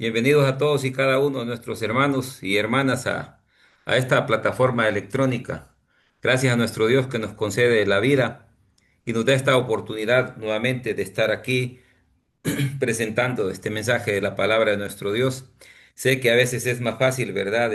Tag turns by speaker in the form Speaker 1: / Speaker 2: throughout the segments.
Speaker 1: Bienvenidos a todos y cada uno de nuestros hermanos y hermanas a esta plataforma electrónica. Gracias a nuestro Dios que nos concede la vida y nos da esta oportunidad nuevamente de estar aquí presentando este mensaje de la palabra de nuestro Dios. Sé que a veces es más fácil, ¿verdad?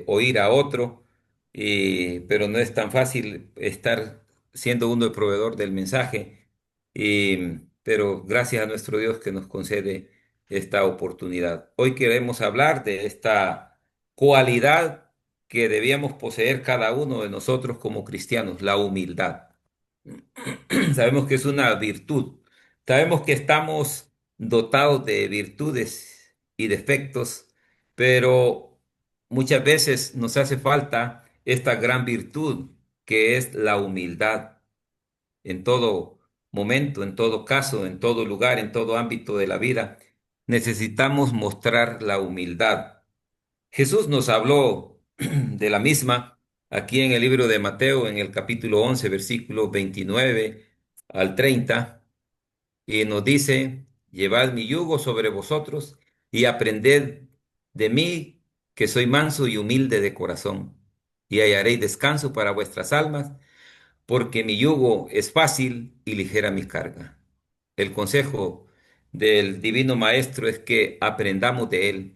Speaker 1: Oír a otro, pero no es tan fácil estar siendo uno el proveedor del mensaje. Pero gracias a nuestro Dios que nos concede esta oportunidad. Hoy queremos hablar de esta cualidad que debíamos poseer cada uno de nosotros como cristianos, la humildad. Sabemos que es una virtud. Sabemos que estamos dotados de virtudes y defectos, pero muchas veces nos hace falta esta gran virtud que es la humildad en todo momento, en todo caso, en todo lugar, en todo ámbito de la vida. Necesitamos mostrar la humildad. Jesús nos habló de la misma aquí en el libro de Mateo, en el capítulo 11, versículos 29 al 30, y nos dice, llevad mi yugo sobre vosotros y aprended de mí, que soy manso y humilde de corazón, y hallaréis descanso para vuestras almas, porque mi yugo es fácil y ligera mi carga. El consejo del Divino Maestro es que aprendamos de Él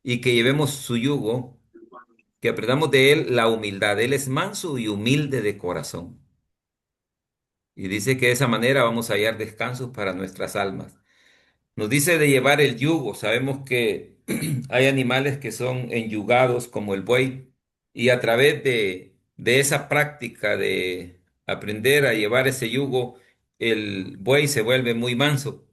Speaker 1: y que llevemos su yugo, que aprendamos de Él la humildad. Él es manso y humilde de corazón. Y dice que de esa manera vamos a hallar descanso para nuestras almas. Nos dice de llevar el yugo. Sabemos que hay animales que son enyugados como el buey y a través de esa práctica de aprender a llevar ese yugo, el buey se vuelve muy manso,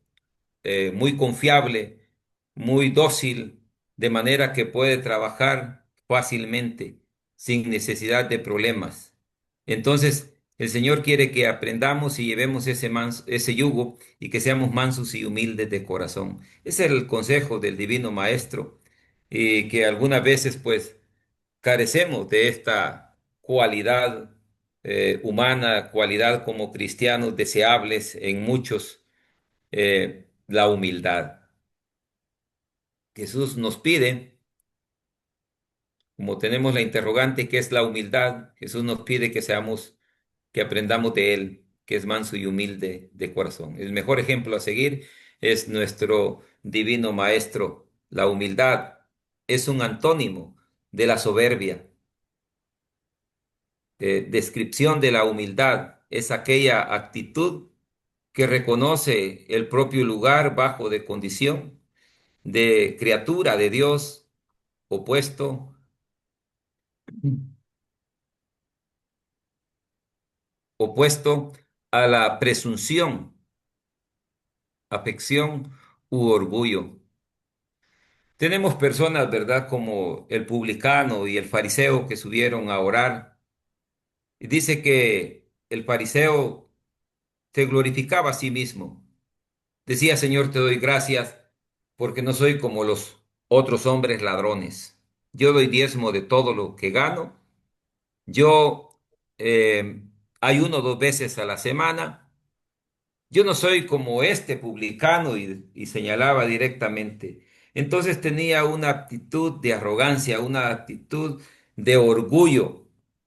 Speaker 1: muy confiable, muy dócil, de manera que puede trabajar fácilmente, sin necesidad de problemas. Entonces, el Señor quiere que aprendamos y llevemos ese yugo y que seamos mansos y humildes de corazón. Ese es el consejo del Divino Maestro, y que algunas veces pues carecemos de esta cualidad humana, cualidad como cristianos deseables en muchos, la humildad. Jesús nos pide, como tenemos la interrogante, ¿qué es la humildad? Jesús nos pide que seamos, que aprendamos de Él, que es manso y humilde de corazón. El mejor ejemplo a seguir es nuestro divino Maestro. La humildad es un antónimo de la soberbia. Descripción de la humildad es aquella actitud que reconoce el propio lugar bajo de condición de criatura de Dios, opuesto opuesto a la presunción, afección u orgullo. Tenemos personas, ¿verdad?, como el publicano y el fariseo que subieron a orar. Y dice que el fariseo se glorificaba a sí mismo. Decía, Señor, te doy gracias porque no soy como los otros hombres ladrones. Yo doy diezmo de todo lo que gano. Yo ayuno 2 veces a la semana. Yo no soy como este publicano y señalaba directamente. Entonces tenía una actitud de arrogancia, una actitud de orgullo.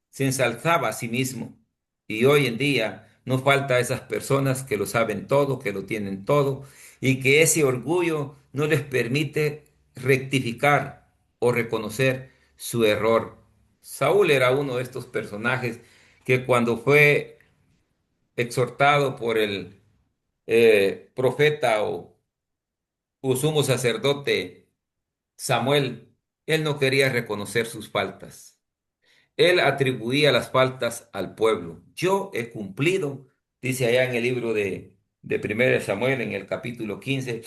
Speaker 1: Se ensalzaba a sí mismo. Y hoy en día no falta esas personas que lo saben todo, que lo tienen todo, y que ese orgullo no les permite rectificar o reconocer su error. Saúl era uno de estos personajes que cuando fue exhortado por el profeta o sumo sacerdote Samuel, él no quería reconocer sus faltas. Él atribuía las faltas al pueblo. Yo he cumplido, dice allá en el libro de 1 Samuel, en el capítulo 15,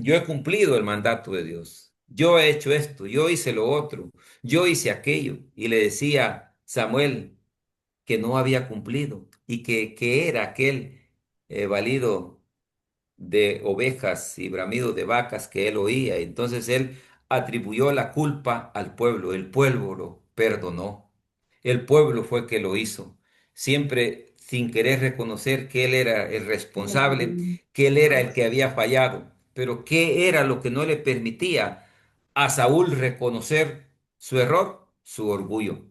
Speaker 1: yo he cumplido el mandato de Dios. Yo he hecho esto, yo hice lo otro, yo hice aquello. Y le decía Samuel que no había cumplido y que era aquel valido de ovejas y bramidos de vacas que él oía. Entonces él atribuyó la culpa al pueblo. El pueblo lo perdonó. El pueblo fue que lo hizo. Siempre sin querer reconocer que él era el responsable, que él era el que había fallado. Pero ¿qué era lo que no le permitía a Saúl reconocer su error? Su orgullo.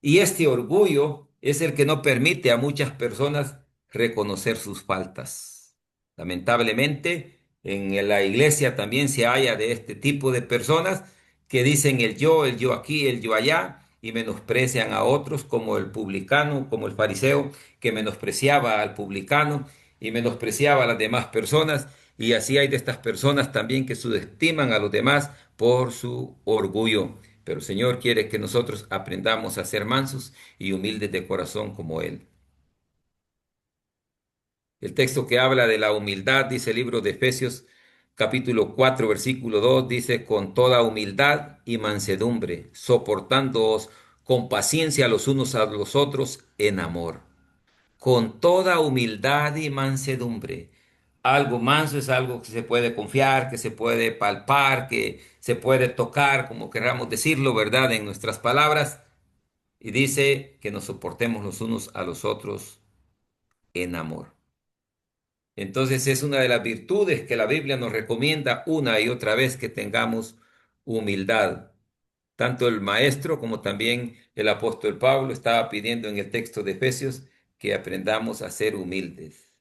Speaker 1: Y este orgullo es el que no permite a muchas personas reconocer sus faltas. Lamentablemente, en la iglesia también se halla de este tipo de personas que dicen el yo aquí, el yo allá, y menosprecian a otros como el publicano, como el fariseo, que menospreciaba al publicano y menospreciaba a las demás personas. Y así hay de estas personas también que subestiman a los demás por su orgullo. Pero el Señor quiere que nosotros aprendamos a ser mansos y humildes de corazón como Él. El texto que habla de la humildad, dice el libro de Efesios, capítulo 4 versículo 2 dice, con toda humildad y mansedumbre, soportándoos con paciencia los unos a los otros en amor. Con toda humildad y mansedumbre. Algo manso es algo que se puede confiar, que se puede palpar, que se puede tocar, como queramos decirlo, ¿verdad? En nuestras palabras. Y dice que nos soportemos los unos a los otros en amor. Entonces es una de las virtudes que la Biblia nos recomienda una y otra vez que tengamos humildad. Tanto el maestro como también el apóstol Pablo estaba pidiendo en el texto de Efesios que aprendamos a ser humildes.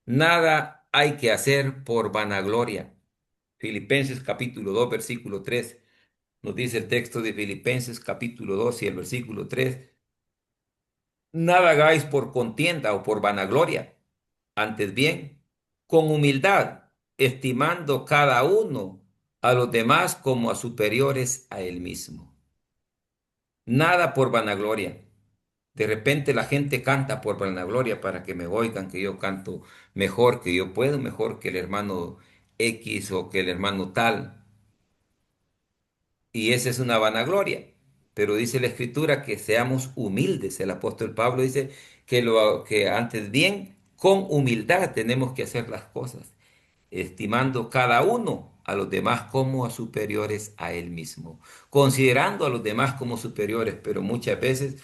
Speaker 1: Nada hay que hacer por vanagloria. Filipenses capítulo 2 versículo 3 nos dice el texto de Filipenses capítulo 2 y el versículo 3. Nada hagáis por contienda o por vanagloria, antes bien, con humildad, estimando cada uno a los demás como a superiores a él mismo. Nada por vanagloria. De repente la gente canta por vanagloria para que me oigan que yo canto mejor, que yo puedo mejor que el hermano X o que el hermano tal. Y esa es una vanagloria. Pero dice la Escritura que seamos humildes. El apóstol Pablo dice que antes bien, con humildad tenemos que hacer las cosas, estimando cada uno a los demás como a superiores a él mismo, considerando a los demás como superiores, pero muchas veces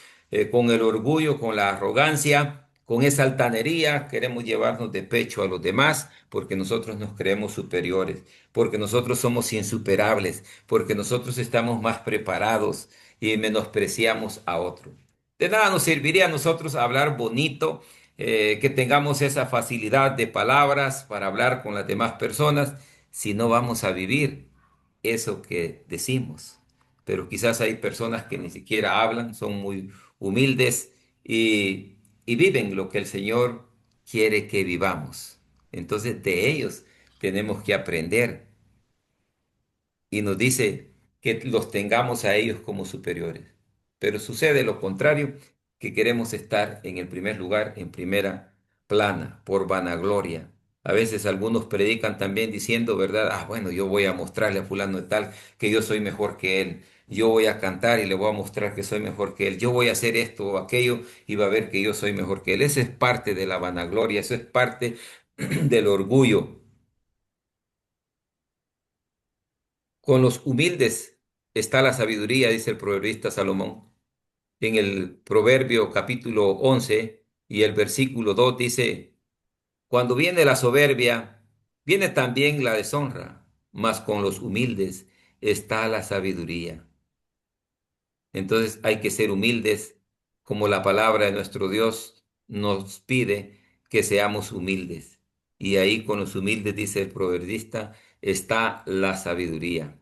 Speaker 1: con el orgullo, con la arrogancia, con esa altanería, queremos llevarnos de pecho a los demás porque nosotros nos creemos superiores, porque nosotros somos insuperables, porque nosotros estamos más preparados y menospreciamos a otros. De nada nos serviría a nosotros hablar bonito, que tengamos esa facilidad de palabras para hablar con las demás personas, si no vamos a vivir eso que decimos. Pero quizás hay personas que ni siquiera hablan, son muy humildes y viven lo que el Señor quiere que vivamos. Entonces de ellos tenemos que aprender y nos dice que los tengamos a ellos como superiores. Pero sucede lo contrario, que queremos estar en el primer lugar, en primera plana, por vanagloria. A veces algunos predican también diciendo, ¿verdad? Ah, bueno, yo voy a mostrarle a fulano de tal que yo soy mejor que él. Yo voy a cantar y le voy a mostrar que soy mejor que él. Yo voy a hacer esto o aquello y va a ver que yo soy mejor que él. Eso es parte de la vanagloria, eso es parte del orgullo. Con los humildes está la sabiduría, dice el proverbista Salomón. En el Proverbio capítulo 11 y el versículo 2 dice, cuando viene la soberbia, viene también la deshonra, mas con los humildes está la sabiduría. Entonces hay que ser humildes, como la palabra de nuestro Dios nos pide que seamos humildes. Y ahí con los humildes, dice el proverbista, está la sabiduría.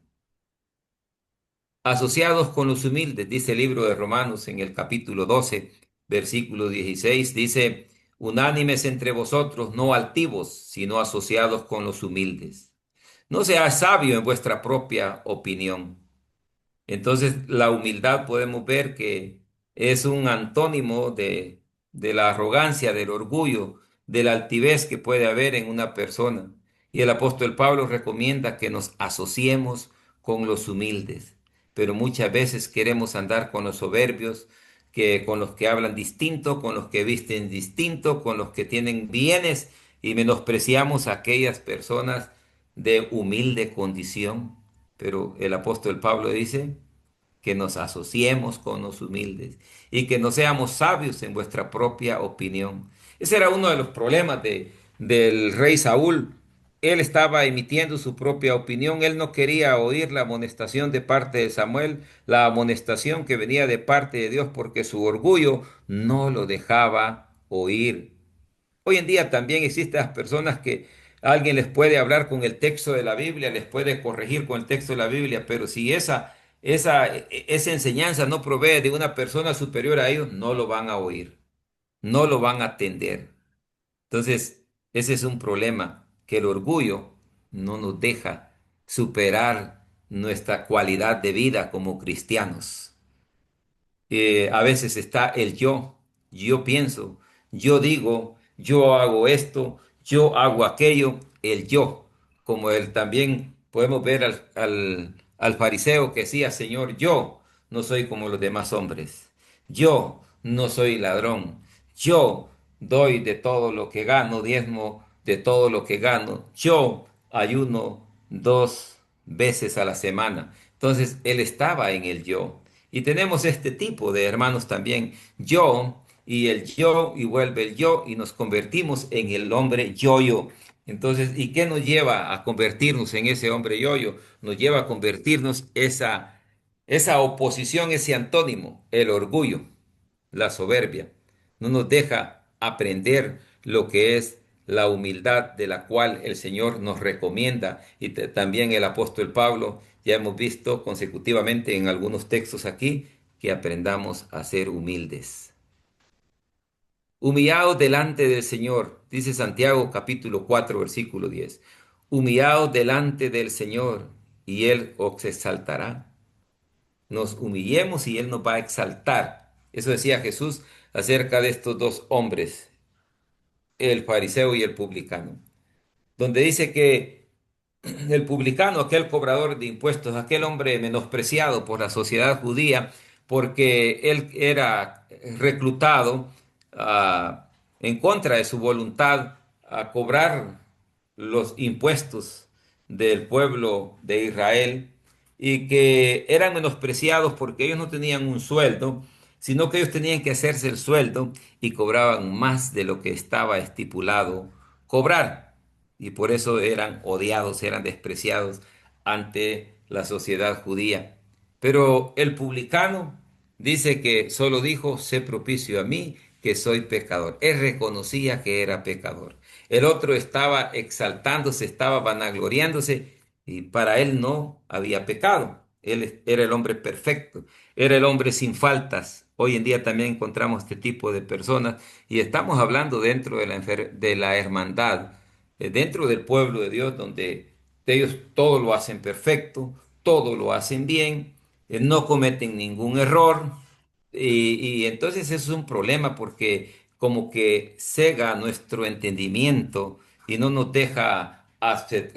Speaker 1: Asociados con los humildes, dice el libro de Romanos en el capítulo 12, versículo 16, dice, unánimes entre vosotros, no altivos, sino asociados con los humildes. No seas sabio en vuestra propia opinión. Entonces, la humildad podemos ver que es un antónimo de la arrogancia, del orgullo, de la altivez que puede haber en una persona. Y el apóstol Pablo recomienda que nos asociemos con los humildes, pero muchas veces queremos andar con los soberbios, que con los que hablan distinto, con los que visten distinto, con los que tienen bienes y menospreciamos a aquellas personas de humilde condición. Pero el apóstol Pablo dice que nos asociemos con los humildes y que no seamos sabios en vuestra propia opinión. Ese era uno de los problemas del rey Saúl. él estaba emitiendo su propia opinión, él no quería oír la amonestación de parte de Samuel, la amonestación que venía de parte de Dios, porque su orgullo no lo dejaba oír. Hoy en día también existen las personas que alguien les puede hablar con el texto de la Biblia, les puede corregir con el texto de la Biblia, pero si esa enseñanza no provee de una persona superior a ellos, no lo van a oír, no lo van a atender. Entonces, ese es un problema, que el orgullo no nos deja superar nuestra cualidad de vida como cristianos. A veces está el yo pienso, yo digo, yo hago esto, yo hago aquello, el yo, como él también podemos ver al fariseo que decía, Señor, yo no soy como los demás hombres, yo no soy ladrón, yo doy de todo lo que gano, diezmo de todo lo que gano, yo ayuno 2 veces a la semana. Entonces, él estaba en el yo. Y tenemos este tipo de hermanos también, yo y el yo y vuelve el yo y nos convertimos en el hombre yo-yo. Entonces, ¿y qué nos lleva a convertirnos en ese hombre yo-yo? Nos lleva a convertirnos esa oposición, ese antónimo, el orgullo, la soberbia. No nos deja aprender lo que es la humildad de la cual el Señor nos recomienda. Y también el apóstol Pablo, ya hemos visto consecutivamente en algunos textos aquí, que aprendamos a ser humildes. Humillaos delante del Señor, dice Santiago capítulo 4 versículo 10. Humillaos delante del Señor y Él os exaltará. Nos humillemos y Él nos va a exaltar. Eso decía Jesús acerca de estos dos hombres, el fariseo y el publicano, donde dice que el publicano, aquel cobrador de impuestos, aquel hombre menospreciado por la sociedad judía, porque él era reclutado en contra de su voluntad a cobrar los impuestos del pueblo de Israel y que eran menospreciados porque ellos no tenían un sueldo, sino que ellos tenían que hacerse el sueldo y cobraban más de lo que estaba estipulado cobrar. Y por eso eran odiados, eran despreciados ante la sociedad judía. Pero el publicano dice que solo dijo, sé propicio a mí, que soy pecador. Él reconocía que era pecador. El otro estaba exaltándose, estaba vanagloriándose y para él no había pecado. Él era el hombre perfecto, era el hombre sin faltas. Hoy en día también encontramos este tipo de personas y estamos hablando dentro de la hermandad, dentro del pueblo de Dios, donde ellos todo lo hacen perfecto, todo lo hacen bien, no cometen ningún error. Y entonces eso es un problema porque como que cega nuestro entendimiento y no nos deja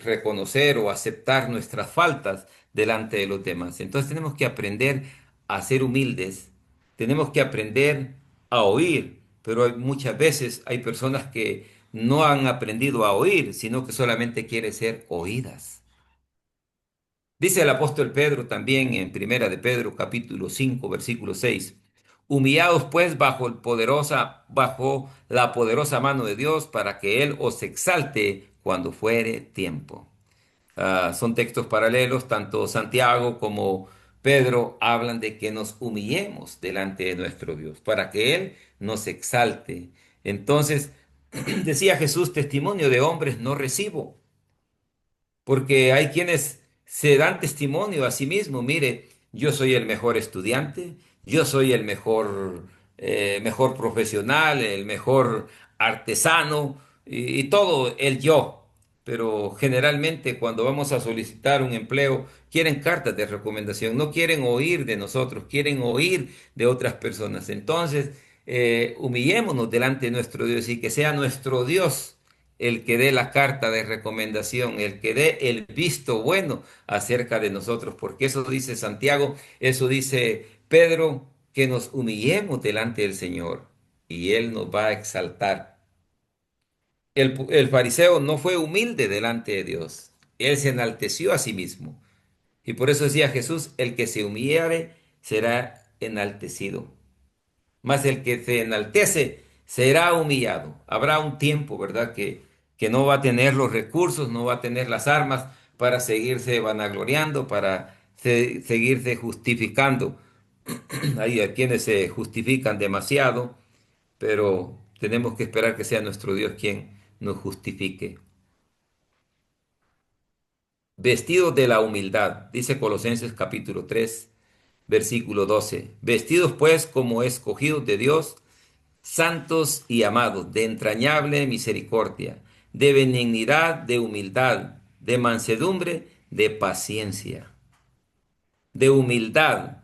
Speaker 1: reconocer o aceptar nuestras faltas delante de los demás. Entonces tenemos que aprender a ser humildes, tenemos que aprender a oír, pero muchas veces hay personas que no han aprendido a oír, sino que solamente quieren ser oídas. Dice el apóstol Pedro también en Primera de Pedro capítulo 5 versículo 6: Humillaos pues bajo la poderosa mano de Dios para que Él os exalte cuando fuere tiempo. Son textos paralelos, tanto Santiago como Pedro hablan de que nos humillemos delante de nuestro Dios para que Él nos exalte. Entonces, decía Jesús, testimonio de hombres no recibo, porque hay quienes se dan testimonio a sí mismos. Mire, yo soy el mejor estudiante, yo soy el mejor profesional, el mejor artesano y todo el yo. Pero generalmente cuando vamos a solicitar un empleo, quieren cartas de recomendación, no quieren oír de nosotros, quieren oír de otras personas. Entonces, humillémonos delante de nuestro Dios y que sea nuestro Dios el que dé la carta de recomendación, el que dé el visto bueno acerca de nosotros, porque eso dice Santiago, eso dice Pedro, que nos humillemos delante del Señor y Él nos va a exaltar. El fariseo no fue humilde delante de Dios, él se enalteció a sí mismo. Y por eso decía Jesús, el que se humillare será enaltecido. Mas el que se enaltece será humillado. Habrá un tiempo, ¿verdad? Que que no va a tener los recursos, no va a tener las armas para seguirse vanagloriando, para seguirse justificando. Hay a quienes se justifican demasiado, pero tenemos que esperar que sea nuestro Dios quien nos justifique. Vestidos de la humildad, dice Colosenses capítulo 3, versículo 12. Vestidos pues como escogidos de Dios, santos y amados, de entrañable misericordia, de benignidad, de humildad, de mansedumbre, de paciencia, de humildad,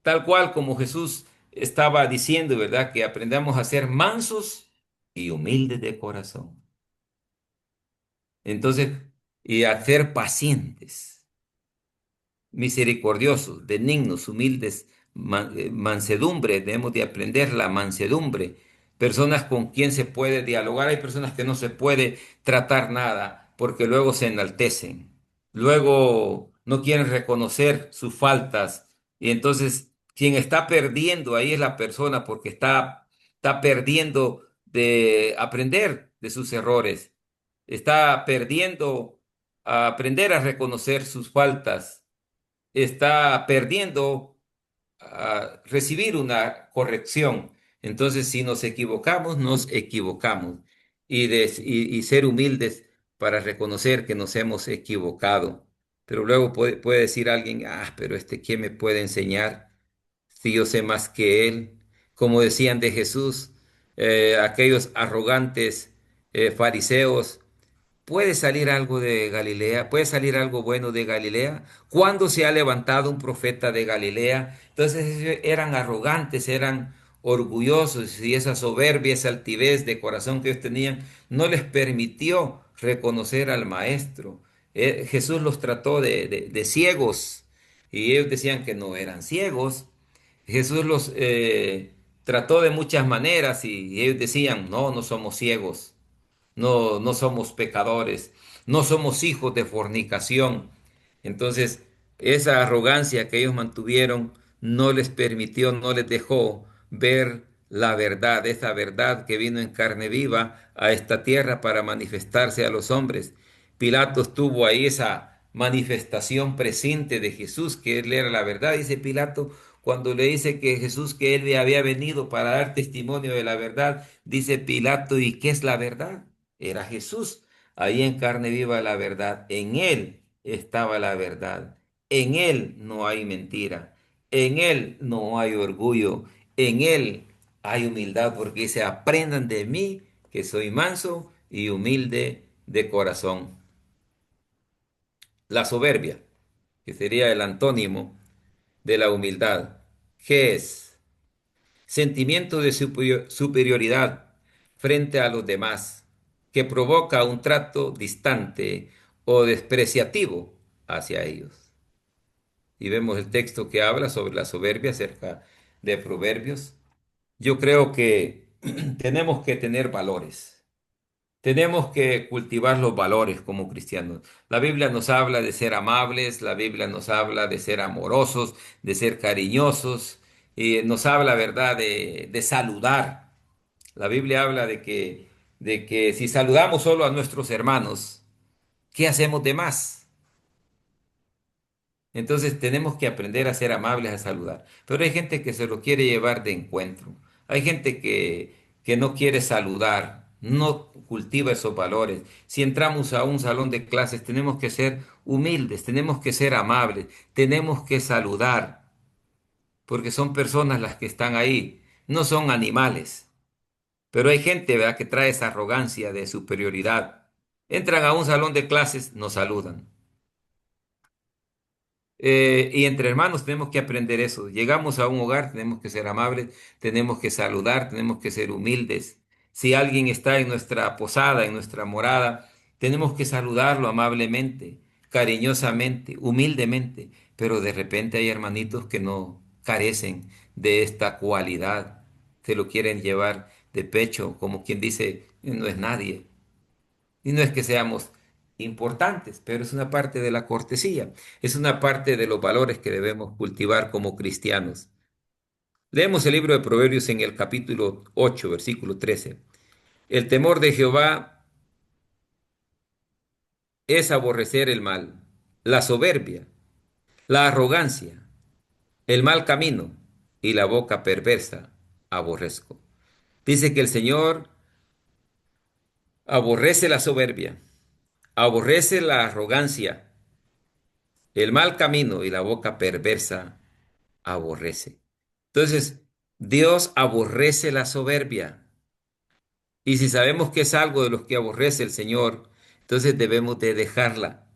Speaker 1: tal cual como Jesús estaba diciendo, ¿verdad? Que aprendamos a ser mansos y humildes de corazón. Entonces, y a ser pacientes, misericordiosos, benignos, humildes, mansedumbre, debemos de aprender la mansedumbre, personas con quien se puede dialogar, hay personas que no se puede tratar nada porque luego se enaltecen, luego no quieren reconocer sus faltas y entonces quien está perdiendo ahí es la persona porque está perdiendo de aprender de sus errores, está perdiendo a aprender a reconocer sus faltas, está perdiendo a recibir una corrección. Entonces, si nos equivocamos, nos equivocamos. Y ser humildes para reconocer que nos hemos equivocado. Pero luego puede decir alguien, pero ¿quién me puede enseñar si yo sé más que él? Como decían de Jesús, aquellos arrogantes fariseos. ¿Puede salir algo de Galilea? ¿Puede salir algo bueno de Galilea? ¿Cuándo se ha levantado un profeta de Galilea? Entonces ellos eran arrogantes, eran orgullosos y esa soberbia, esa altivez de corazón que ellos tenían no les permitió reconocer al Maestro. Jesús los trató de ciegos y ellos decían que no eran ciegos. Jesús los trató de muchas maneras y ellos decían, no, no somos ciegos. No, no somos pecadores, no somos hijos de fornicación. Entonces, esa arrogancia que ellos mantuvieron no les permitió, no les dejó ver la verdad, esa verdad que vino en carne viva a esta tierra para manifestarse a los hombres. Pilatos tuvo ahí esa manifestación presente de Jesús, que él era la verdad, dice Pilato, cuando le dice que Jesús, que él había venido para dar testimonio de la verdad, dice Pilato, ¿y qué es la verdad? Era Jesús, ahí en carne viva la verdad, en él estaba la verdad, en él no hay mentira, en él no hay orgullo, en él hay humildad, porque dice, aprendan de mí que soy manso y humilde de corazón. La soberbia, que sería el antónimo de la humildad. ¿Qué es? Sentimiento de superioridad frente a los demás, que provoca un trato distante o despreciativo hacia ellos. Y vemos el texto que habla sobre la soberbia acerca de Proverbios. Yo creo que tenemos que tener valores. Tenemos que cultivar los valores como cristianos. La Biblia nos habla de ser amables, la Biblia nos habla de ser amorosos, de ser cariñosos, y nos habla, ¿verdad?, de saludar. La Biblia habla de que si saludamos solo a nuestros hermanos, ¿qué hacemos de más? Entonces tenemos que aprender a ser amables, a saludar. Pero hay gente que se lo quiere llevar de encuentro. Hay gente que no quiere saludar, no cultiva esos valores. Si entramos a un salón de clases, tenemos que ser humildes, tenemos que ser amables, tenemos que saludar, porque son personas las que están ahí, no son animales. Pero hay gente, ¿verdad?, que trae esa arrogancia de superioridad. Entran a un salón de clases, nos saludan. Y entre hermanos tenemos que aprender eso. Llegamos a un hogar, tenemos que ser amables, tenemos que saludar, tenemos que ser humildes. Si alguien está en nuestra posada, en nuestra morada, tenemos que saludarlo amablemente, cariñosamente, humildemente. Pero de repente hay hermanitos que no carecen de esta cualidad. Se lo quieren llevar de pecho, como quien dice, no es nadie. Y no es que seamos importantes, pero es una parte de la cortesía, es una parte de los valores que debemos cultivar como cristianos. Leemos el libro de Proverbios en el capítulo 8, versículo 13. El temor de Jehová es aborrecer el mal, la soberbia, la arrogancia, el mal camino y la boca perversa aborrezco. Dice que el Señor aborrece la soberbia, aborrece la arrogancia, el mal camino y la boca perversa aborrece. Entonces, Dios aborrece la soberbia. Y si sabemos que es algo de los que aborrece el Señor, entonces debemos de dejarla.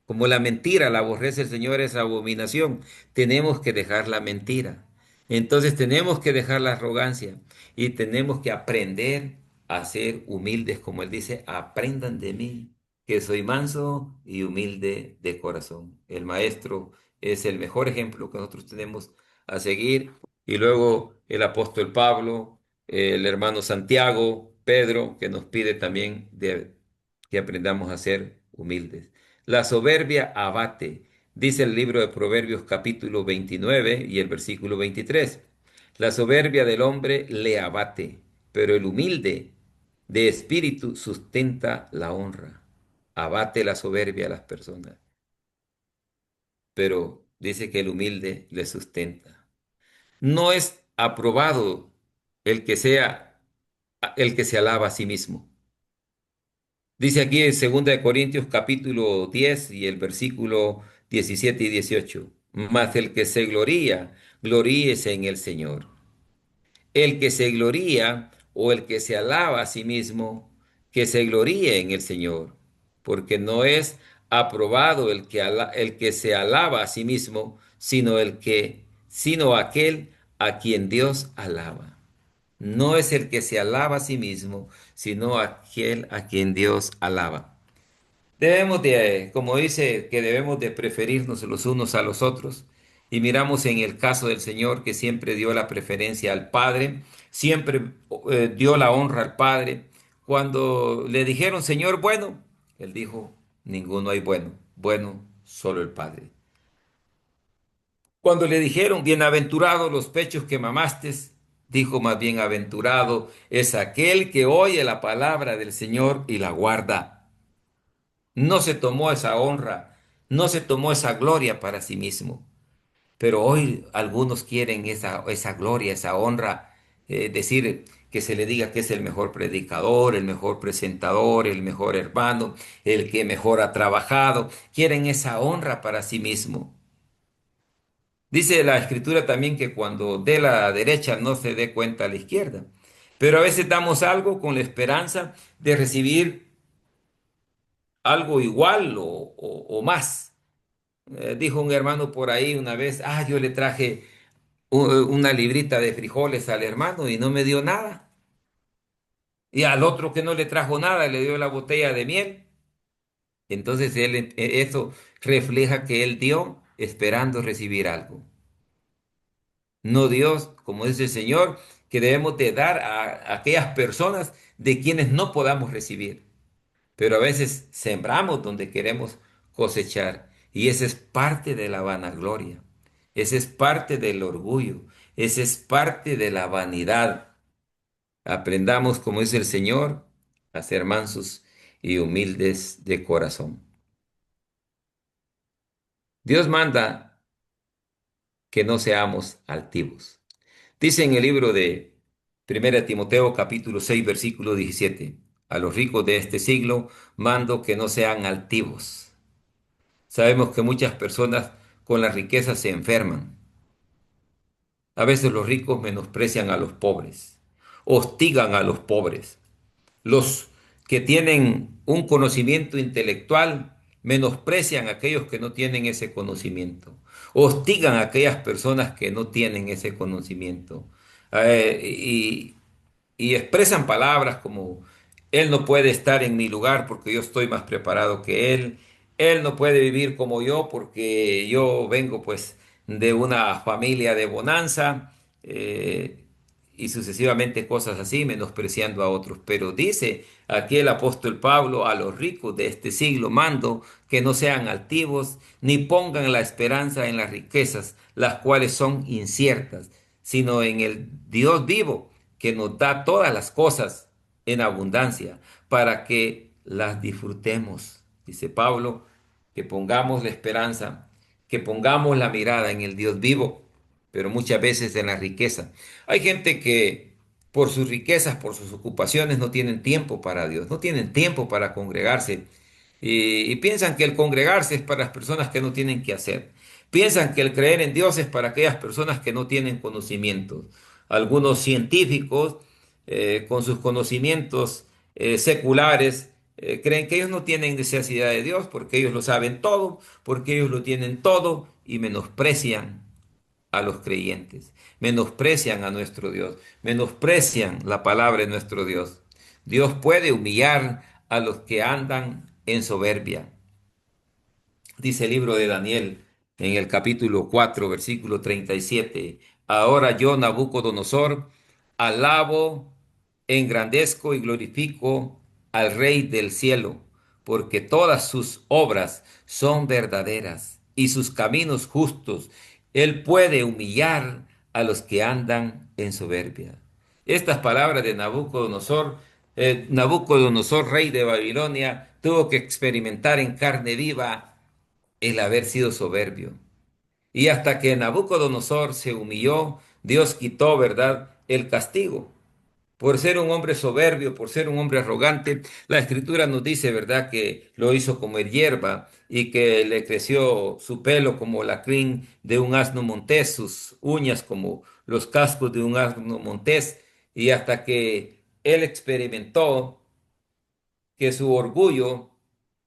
Speaker 1: Como la mentira la aborrece el Señor, es abominación. Tenemos que dejar la mentira. Entonces tenemos que dejar la arrogancia y tenemos que aprender a ser humildes, como Él dice, aprendan de mí, que soy manso y humilde de corazón. El Maestro es el mejor ejemplo que nosotros tenemos a seguir. Y luego el apóstol Pablo, el hermano Santiago, Pedro, que nos pide también de que aprendamos a ser humildes. La soberbia abate, dice el libro de Proverbios capítulo 29 y el versículo 23. La soberbia del hombre le abate, pero el humilde de espíritu sustenta la honra. Abate la soberbia a las personas, pero dice que el humilde le sustenta. No es aprobado el que se alaba a sí mismo. Dice aquí en 2 de Corintios capítulo 10 y el versículo 17 y 18. Mas el que se gloría, gloríese en el Señor. El que se gloría o el que se alaba a sí mismo, que se gloríe en el Señor. Porque no es aprobado el que se alaba a sí mismo, sino aquel a quien Dios alaba. No es el que se alaba a sí mismo, sino aquel a quien Dios alaba. Debemos de, como dice, que debemos de preferirnos los unos a los otros. Y miramos en el caso del Señor que siempre dio la preferencia al Padre, siempre dio la honra al Padre. Cuando le dijeron, Señor, bueno, Él dijo, ninguno hay bueno, bueno, solo el Padre. Cuando le dijeron, bienaventurados los pechos que mamaste, dijo más bienaventurado es aquel que oye la palabra del Señor y la guarda. No se tomó esa honra, no se tomó esa gloria para sí mismo. Pero hoy algunos quieren esa gloria, esa honra, decir que se le diga que es el mejor predicador, el mejor presentador, el mejor hermano, el que mejor ha trabajado. Quieren esa honra para sí mismo. Dice la escritura también que cuando dé la derecha no se dé cuenta a la izquierda. Pero a veces damos algo con la esperanza de recibir algo igual o más. Dijo un hermano por ahí una vez, yo le traje una librita de frijoles al hermano y no me dio nada. Y al otro que no le trajo nada le dio la botella de miel. Entonces eso refleja que él dio esperando recibir algo. No Dios, como dice el Señor, que debemos de dar a aquellas personas de quienes no podamos recibir. Pero a veces sembramos donde queremos cosechar. Y esa es parte de la vanagloria. Esa es parte del orgullo. Esa es parte de la vanidad. Aprendamos, como dice el Señor, a ser mansos y humildes de corazón. Dios manda que no seamos altivos. Dice en el libro de 1 Timoteo capítulo 6 versículo 17, a los ricos de este siglo mando que no sean altivos. Sabemos que muchas personas con la riqueza se enferman. A veces los ricos menosprecian a los pobres, hostigan a los pobres. Los que tienen un conocimiento intelectual menosprecian a aquellos que no tienen ese conocimiento. Hostigan a aquellas personas que no tienen ese conocimiento. Y expresan palabras como, Él no puede estar en mi lugar porque yo estoy más preparado que Él. Él no puede vivir como yo porque yo vengo pues de una familia de bonanza. Y sucesivamente cosas así, menospreciando a otros. Pero dice aquí el apóstol Pablo a los ricos de este siglo, mando que no sean altivos, ni pongan la esperanza en las riquezas, las cuales son inciertas, sino en el Dios vivo, que nos da todas las cosas en abundancia, para que las disfrutemos. dice Pablo, que pongamos la esperanza, que pongamos la mirada en el Dios vivo, pero muchas veces en la riqueza. Hay gente que por sus riquezas, por sus ocupaciones, no tienen tiempo para Dios, no tienen tiempo para congregarse y piensan que el congregarse es para las personas que no tienen que hacer. Piensan que el creer en Dios es para aquellas personas que no tienen conocimientos. Algunos científicos, con sus conocimientos seculares, creen que ellos no tienen necesidad de Dios porque ellos lo saben todo, porque ellos lo tienen todo y menosprecian a los creyentes, menosprecian a nuestro Dios, menosprecian la palabra de nuestro Dios. Dios puede humillar a los que andan en soberbia. Dice el libro de Daniel en el capítulo 4, versículo 37. Ahora yo, Nabucodonosor, alabo, engrandezco y glorifico al Rey del cielo, porque todas sus obras son verdaderas y sus caminos justos. Él puede humillar a los que andan en soberbia. Estas palabras de Nabucodonosor, Nabucodonosor, rey de Babilonia, tuvo que experimentar en carne viva el haber sido soberbio. Y hasta que Nabucodonosor se humilló, Dios quitó, ¿verdad?, el castigo. Por ser un hombre soberbio, por ser un hombre arrogante, la escritura nos dice, ¿verdad?, que lo hizo comer hierba y que le creció su pelo como la crin de un asno montés, sus uñas como los cascos de un asno montés, y hasta que él experimentó que su orgullo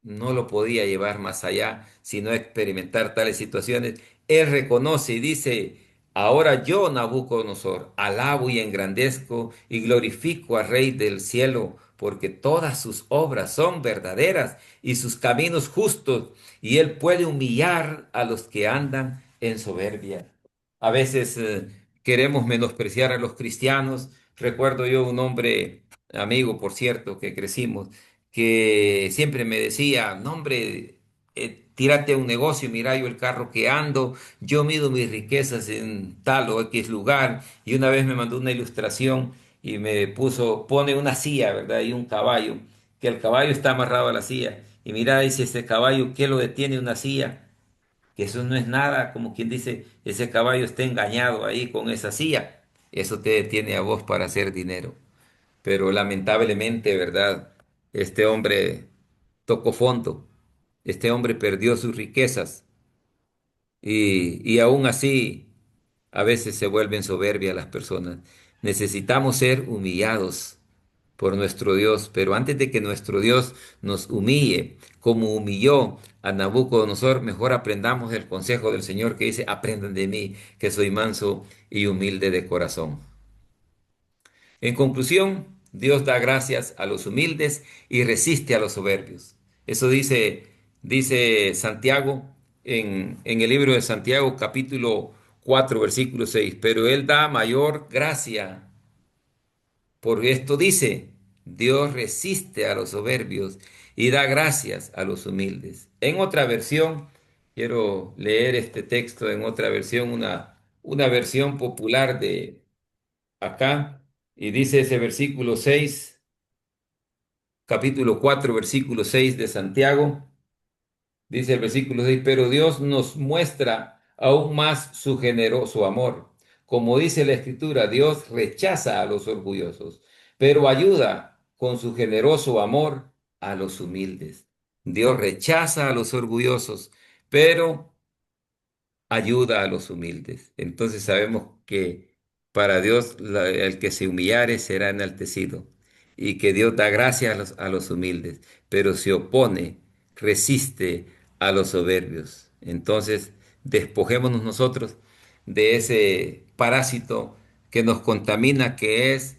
Speaker 1: no lo podía llevar más allá, sino experimentar tales situaciones. Él reconoce y dice, ahora yo, Nabucodonosor, alabo y engrandezco y glorifico al Rey del cielo, porque todas sus obras son verdaderas y sus caminos justos, y él puede humillar a los que andan en soberbia. A veces queremos menospreciar a los cristianos. Recuerdo yo un hombre, amigo, por cierto, que crecimos, que siempre me decía, no hombre, tírate a un negocio, mira yo el carro que ando, yo mido mis riquezas en tal o X lugar, y una vez me mandó una ilustración y me puso, pone una silla, ¿verdad? Y un caballo, que el caballo está amarrado a la silla, y mira, dice ese caballo, ¿qué lo detiene una silla? Que eso no es nada, como quien dice, ese caballo está engañado ahí con esa silla, eso te detiene a vos para hacer dinero. Pero lamentablemente, ¿verdad? Este hombre tocó fondo, este hombre perdió sus riquezas y aún así a veces se vuelven soberbias las personas. Necesitamos ser humillados por nuestro Dios, pero antes de que nuestro Dios nos humille, como humilló a Nabucodonosor, mejor aprendamos el consejo del Señor que dice, aprendan de mí, que soy manso y humilde de corazón. En conclusión, Dios da gracias a los humildes y resiste a los soberbios. Eso dice Santiago en el libro de Santiago, capítulo 4, versículo 6. Pero Él da mayor gracia. Por esto dice, Dios resiste a los soberbios y da gracias a los humildes. En otra versión, quiero leer este texto en otra versión, una versión popular de acá, y dice ese versículo 6, capítulo 4, versículo 6 de Santiago, dice el versículo 6, pero Dios nos muestra aún más su generoso amor. Como dice la Escritura, Dios rechaza a los orgullosos, pero ayuda con su generoso amor a los humildes. Dios rechaza a los orgullosos, pero ayuda a los humildes. Entonces sabemos que para Dios el que se humillare será enaltecido y que Dios da gracia a los humildes, pero se opone, resiste a los soberbios. Entonces despojémonos nosotros de ese parásito que nos contamina, que es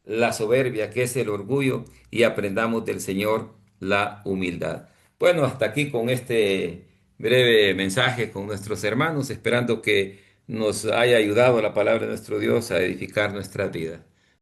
Speaker 1: la soberbia, que es el orgullo, y aprendamos del Señor la humildad. Bueno, hasta aquí con este breve mensaje con nuestros hermanos, esperando que nos haya ayudado la palabra de nuestro Dios a edificar nuestra vida.